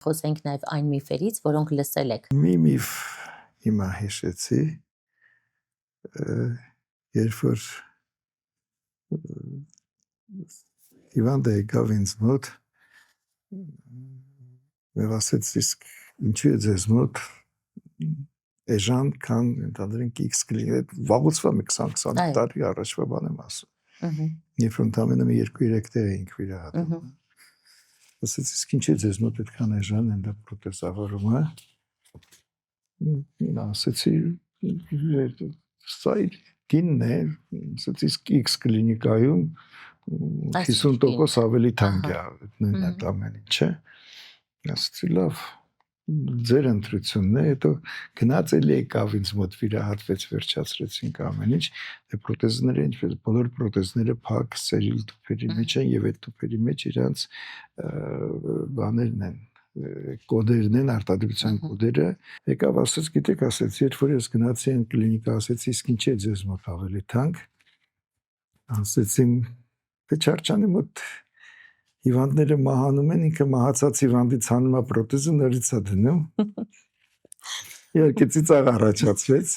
Խոսենք նաև այն միֆերից, որոնք լսել եք։ Մի միֆ հիմա հիշեցի, երբ որ Հիվանդը եկավ ինձ մոտ, եւ ասեց, իսկ ինչու է ձեզ մոտ էժան, քան ընդհանրենք X կլինի, վաղուց մի 20-25 տարի առաջվա բան եմ ասում։ Երբ որ ընդամենը 2-3 տեղ էինք վիրահատում։ Ասեց, իսկ ինչու է ձեզ մոտ այդքան էժան են դա պրոթեզավորումը։ Ասեցի, սա գինն է, ասեց, իսկ X կլինիկայում 50% ավելի թանկ է նույն այդ ամեն ինչը։ Ասեցի, լավ, ձեր ընտրությունն է, հետո գնաց էլի եկավ ինձ մոտ վիրահատվեց, վերջացրեցինք ամեն ինչ, դե պրոթեզները ինչպես բոլոր պրոթեզները փակ սերիլ տուփերի մեջ են եւ այդ տուփերի մեջ իրանց բաներն են, կոդերն են, արտադրության կոդերը, եկավ ասեց, գիտեք, ասեց, երբ որ ես գնացի այն կլինիկա, ասեցի, իսկ ինչ է ձեզ մոտ ավելի թանկ, ասեցին, թե Չարչյանի մոտ հիվանդները մահանում են, ինքը մահացած հիվանդից հանում է պրոթեզը, նորից է դնում։ Իհարկե ծիծաղ առաջացվեց,